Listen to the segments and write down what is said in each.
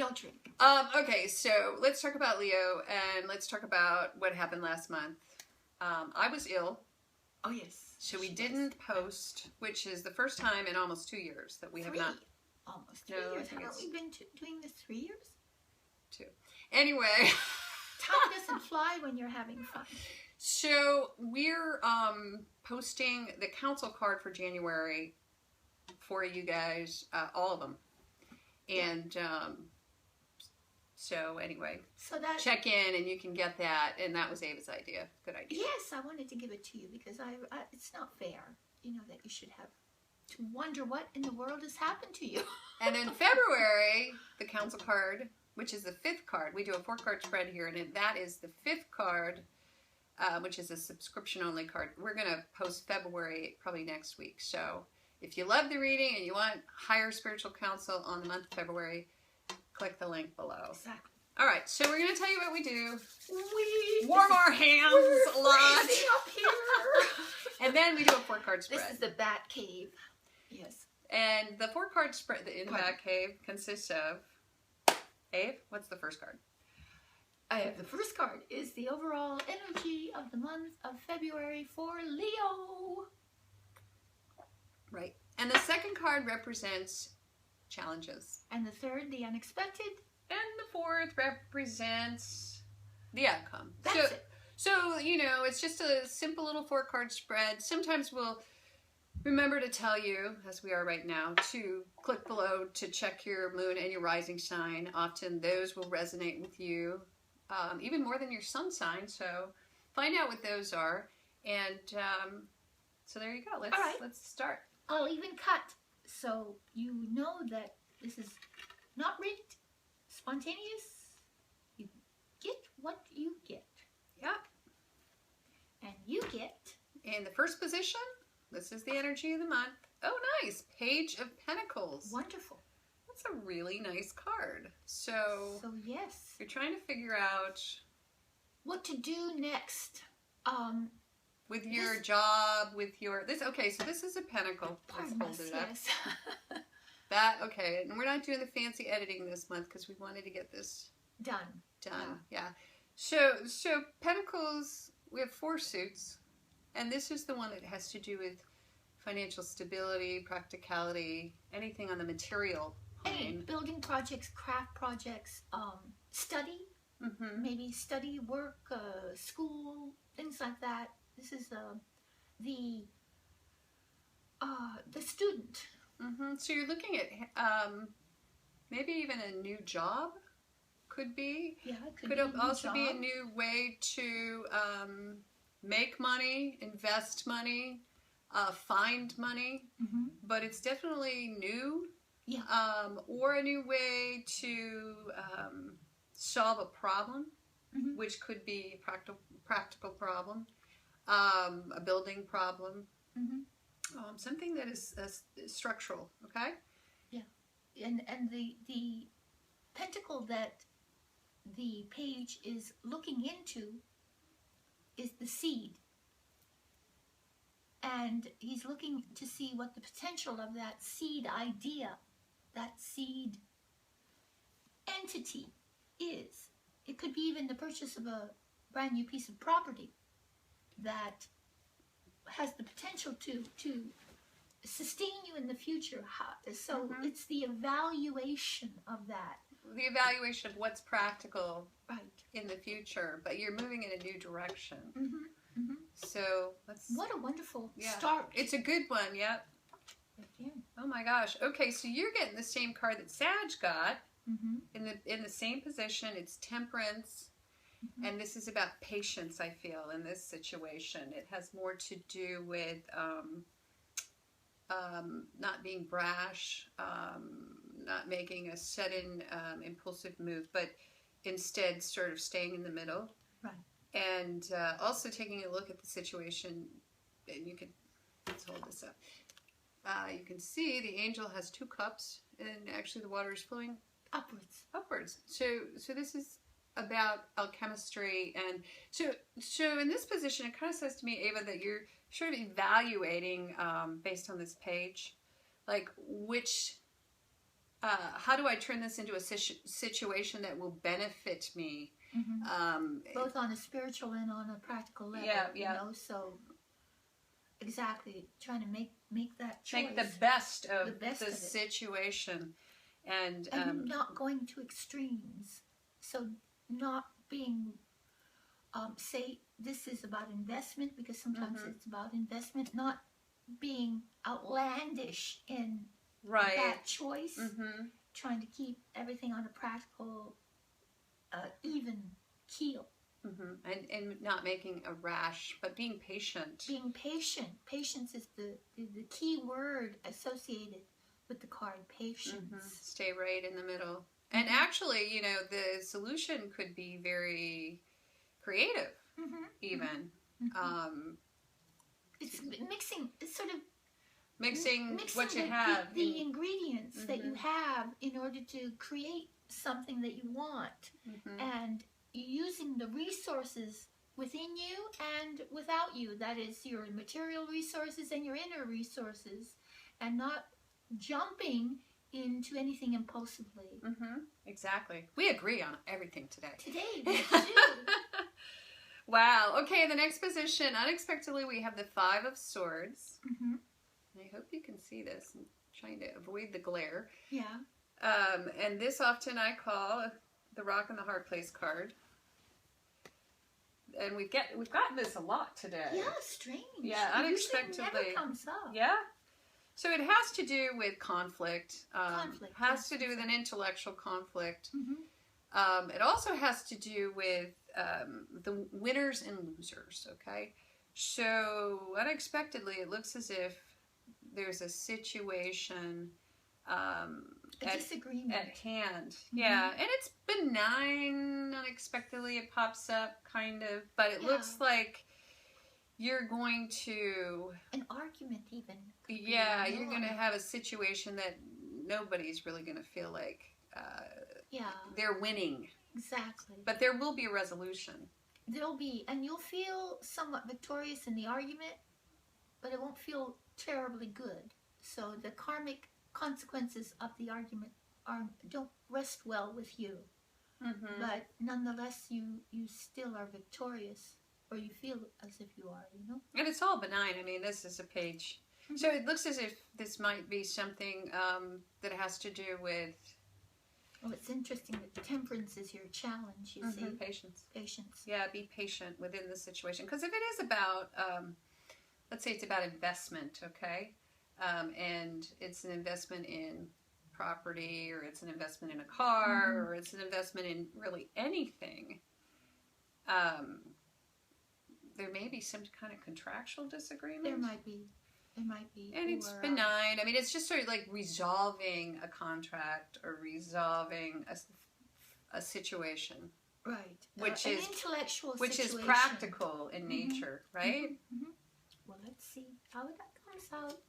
don't drink. Okay, so let's talk about Leo, and let's talk about what happened last month. I was ill. Oh, yes. So we didn't post, which is the first time in almost 2 years that we have not. Almost 3 years. Haven't we been doing this 3 years? 2. Anyway. Time doesn't fly when you're having fun. So we're posting the council card for January for you guys, all of them. And so anyway, so that, check in and you can get that. And that was Ava's idea. Good idea. Yes, I wanted to give it to you because I it's not fair, you know, that you should have to wonder what in the world has happened to you. And in February, the council card, which is the 5th card. We do a 4-card spread here, and that is the 5th card, which is a subscription-only card. We're going to post February probably next week. So if you love the reading and you want higher spiritual counsel on the month of February, click the link below. Exactly. All right, so we're going to tell you what we do. We warm our hands a lot. Up here. And then we do a 4-card spread. This is the Bat Cave. Yes. And the 4-card spread in the Bat Cave consists of... Abe, what's the first card? The first card is the overall energy of the month of February for Leo. Right. And the second card represents challenges. And the third, the unexpected. And the 4th represents the outcome. That's it. So, you know, it's just a simple little 4-card spread. Sometimes we'll remember to tell you, as we are right now, to click below to check your moon and your rising sign. Often those will resonate with you, even more than your sun sign. So find out what those are. And so there you go. Let's start. I'll even cut so you know that this is not rigged, spontaneous. You get what you get. Yeah. And you get... In the first position... This is the energy of the month. Oh, nice. Page of Pentacles. Wonderful. That's a really nice card. So yes. You're trying to figure out... what to do next. With your job, with your... Okay, so this is a pentacle. Let's hold it up. Yes. Okay, and we're not doing the fancy editing this month because we wanted to get this... Done. Yeah. So Pentacles, we have 4 suits. And this is the one that has to do with financial stability, practicality, anything on the material plane. Building projects, craft projects, study, maybe study, work, school, things like that. This is the student. So you're looking at maybe even a new job, could be. Yeah, could also be a new way to make money, invest money, find money, but it's definitely new. Yeah. Or a new way to solve a problem, which could be a practical problem, a building problem, something that is structural. Okay. Yeah, and the pentacle that the page is looking into is the seed, and he's looking to see what the potential of that seed idea, that seed entity is. It could be even the purchase of a brand new piece of property that has the potential to sustain you in the future. So it's the evaluation of that. The evaluation of what's practical in the future, but you're moving in a new direction. So what a wonderful start. It's a good one. Yep. Oh my gosh. Okay, so you're getting the same card that Sag got in the same position. It's Temperance, and this is about patience. I feel in this situation, it has more to do with not being brash, not making a sudden impulsive move, but instead sort of staying in the middle. Right. And also taking a look at the situation, and you can, let's hold this up. You can see the angel has 2 cups, and actually the water is flowing upwards. So this is about alchemistry, and so in this position, it kind of says to me, Ava, that you're sort of evaluating based on this page, like which how do I turn this into a situation that will benefit me? Both on a spiritual and on a practical level. Yeah, You know, so exactly trying to make that choice. Make the best of the situation, and not going to extremes. So not being say this is about investment, because sometimes it's about investment, not being outlandish in that choice, trying to keep everything on a practical, even keel. And not making a rash, but being patient. Being patient. Patience is the key word associated with the card, patience. Stay right in the middle. And actually, you know, the solution could be very creative, even. It's mixing, it's sort of mixing what you have. The ingredients that you have in order to create something that you want. And using the resources within you and without you. That is your material resources and your inner resources. And not jumping into anything impulsively. Exactly. We agree on everything today. Today, we do. Wow. Okay, the next position, unexpectedly, we have the 5 of Swords. I hope you can see this. I'm trying to avoid the glare. Yeah. And this often I call the Rock and the Hard Place card. And we've gotten this a lot today. Yeah, strange. Yeah, unexpectedly. It never comes up. Yeah. So it has to do with conflict. Has to do with an intellectual conflict. It also has to do with the winners and losers, okay? So unexpectedly, it looks as if there's a situation disagreement at hand. Yeah, and it's benign. Unexpectedly, it pops up, kind of. But it looks like you're going to... An argument, even. Yeah, you're going to have a situation that nobody's really going to feel like they're winning. Exactly. But there will be a resolution. There'll be, and you'll feel somewhat victorious in the argument, but it won't feel terribly good. So the karmic consequences of the argument don't rest well with you. But nonetheless, you still are victorious, or you feel as if you are, you know? And it's all benign. I mean, this is a page. So it looks as if this might be something that has to do with... Oh, it's interesting that temperance is your challenge, you see. Patience. Patience. Yeah, be patient within the situation. Because if it is about, let's say it's about investment, okay? And it's an investment in property, or it's an investment in a car, or it's an investment in really anything. There may be some kind of contractual disagreement. There might be. And it's benign. I mean, it's just sort of like resolving a contract or resolving a situation. Right. Which an is intellectual which situation. is practical in nature, right? Well, let's see how that comes out.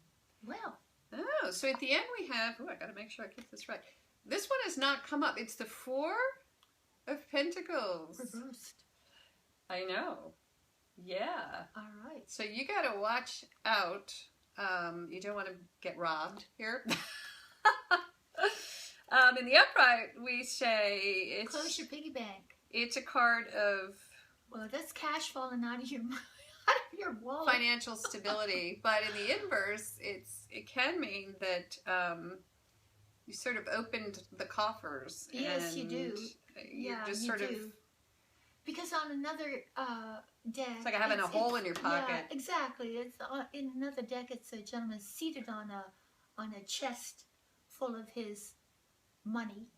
Well. Oh, so at the end we have... Oh, I got to make sure I get this right. This one has not come up. It's the 4 of Pentacles. Reversed. I know. Yeah. All right. So you got to watch out. You don't want to get robbed here. In the upright, we say it's... Close your piggy bank. It's a card of... Well, that's cash falling out of your wallet. Financial stability. But in the inverse, it can mean that you sort of opened the coffers. Yes, and you do. You're just you sort do. of... Because on another deck... It's like having a hole in your pocket. Yeah, exactly. It's in another deck, it's a gentleman seated on a chest full of his money,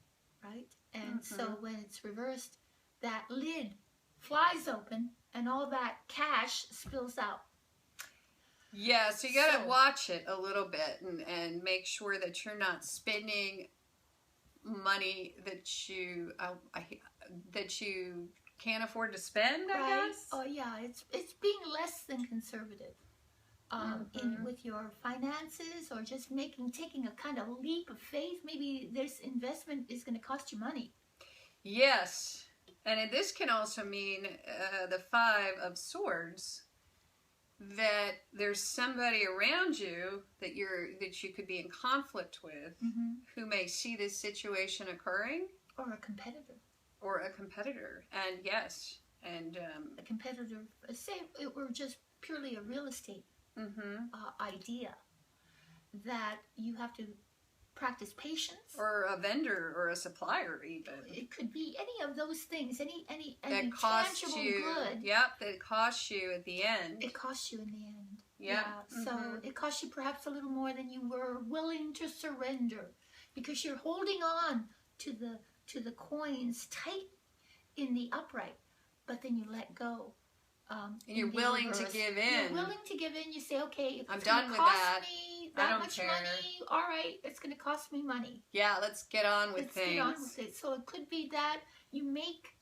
right? And so when it's reversed, that lid flies open and all that cash spills out. Yeah, so you got to watch it a little bit and make sure that you're not spending money that you can't afford to spend, I guess. Oh yeah, it's being less than conservative with your finances, or just taking a kind of leap of faith. Maybe this investment is going to cost you money. Yes, and this can also mean the 5 of Swords that there's somebody around you that you could be in conflict with, who may see this situation occurring, or a competitor, and yes, and a competitor. Say it were just purely a real estate idea, that you have to practice patience, or a vendor or a supplier, even. It could be any of those things, any that costs tangible you good. Yep, that costs you at the end. It costs you in the end. Yep. Yeah. So it costs you perhaps a little more than you were willing to surrender, because you're holding on to the coins tight in the upright, but then you let go. And you're willing to give in. You're willing to give in. You say, okay, if I'm it's done gonna with cost that. me I that don't much care. money, all right, it's going to cost me money. Yeah, let's get on with things. Get on with it. So it could be that you make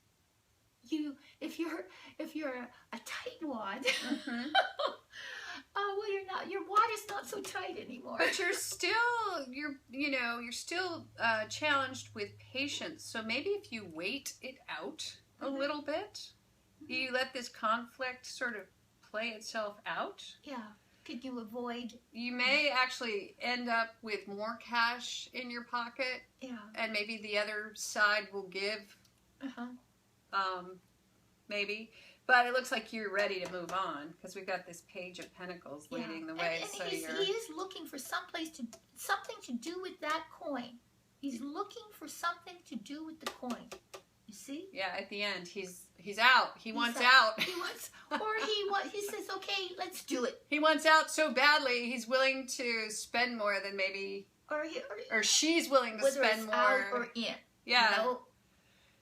if you're a tightwad. Oh well, you're not. Your wad is not so tight anymore. But you're still challenged with patience. So maybe if you wait it out a little bit, you let this conflict sort of play itself out. Yeah. Could you avoid? You may actually end up with more cash in your pocket. Yeah. And maybe the other side will give. Maybe. But it looks like you're ready to move on, because we've got this Page of Pentacles leading the way. And so he is looking for something to do with that coin. He's looking for something to do with the coin. You see? Yeah, at the end, he's out. He wants out. He wants, he says, okay, let's do it. He wants out so badly, he's willing to spend more than maybe, or she's willing to spend more. Out or in. Yeah. You know,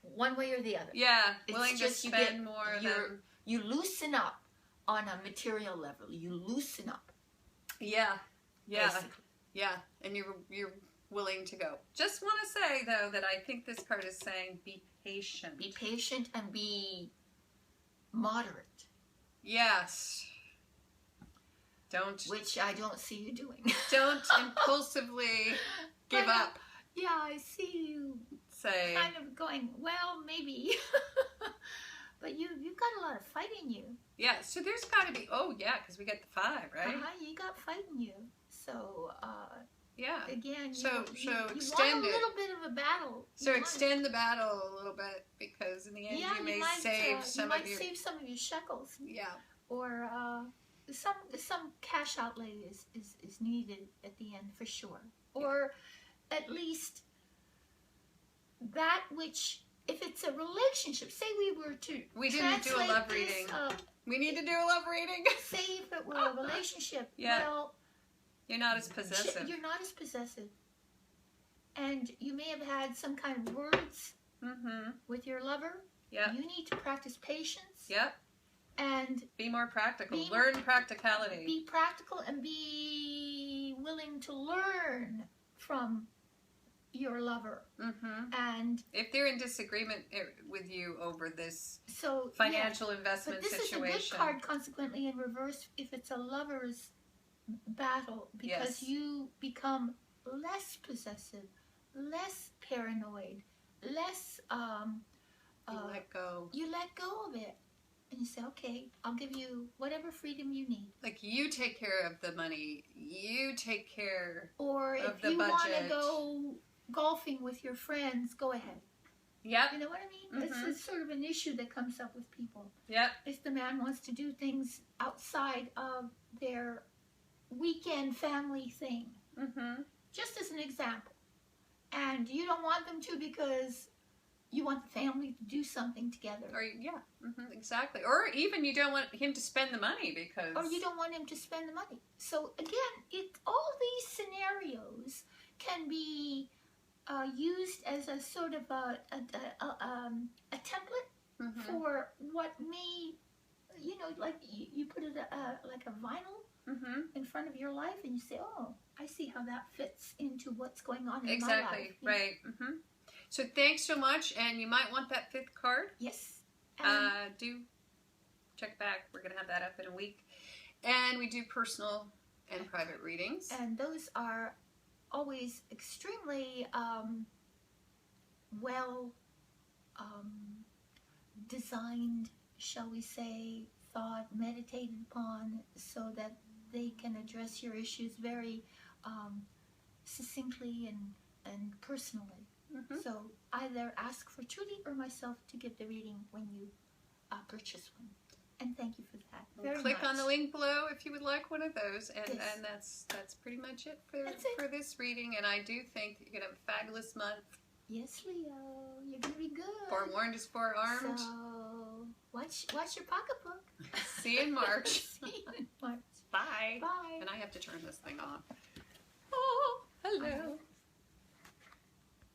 one way or the other. Yeah, willing to spend more than. You loosen up on a material level. You loosen up. Yeah. Yeah. Basically. Yeah. And you're willing to go. Just want to say, though, that I think this card is saying be patient. Be patient and be moderate. Yes. Which I don't see you doing. Don't impulsively give up. Yeah, I see you kind of going, well, maybe. But you've got a lot of fight in you. Yeah, so there's got to be, because we got the 5, right? You got fight in you. So, yeah. Again, so you extend want a little bit of a battle. So extend the battle a little bit, because in the end you may save some of your shekels. Yeah. Or some cash outlay is needed at the end for sure. Or at least that which, if it's a relationship, say we didn't do a love reading. We need to do a love reading. Say if it were a relationship, well, you're not as possessive. You're not as possessive. And you may have had some kind of words with your lover. Yeah. You need to practice patience. Yep. And be more practical. Learn practicality. Be practical and be willing to learn from your lover. And if they're in disagreement with you over this financial investment situation. But this is a good card, consequently, in reverse, if it's a lover's battle, because you become less possessive, less paranoid, less you let go. You let go of it. And you say, okay, I'll give you whatever freedom you need. Like, you take care of the money. You take care of the budget. Or if you want to go golfing with your friends, go ahead. Yep. You know what I mean? This is sort of an issue that comes up with people. Yep. If the man wants to do things outside of their weekend family thing. Just as an example. And you don't want them to because you want the family to do something together. Or exactly. Or even you don't want him to spend the money because. Or you don't want him to spend the money. So again, all these scenarios can be used as a sort of a template for what may, like you put it like a vinyl in front of your life, and you say, "Oh, I see how that fits into what's going on in my life." Exactly. Right. So thanks so much, and you might want that 5th card. Yes. Do check back. We're going to have that up in a week. And we do personal and private readings. And those are always extremely well designed, shall we say, thought, meditated upon, so that they can address your issues very succinctly and personally. Mm-hmm. So either ask for Trudy or myself to give the reading when you purchase one. And thank you for that. Very Click much. on the link below if you would like one of those, and Yes. and that's pretty much it for That's it. for this reading. And I do think that you're gonna have a fabulous month. Yes, Leo, you're gonna be good. Forewarned is forearmed. So watch your pocketbook. See you in March. See you in March. Bye. Bye. And I have to turn this thing off. Oh, hello.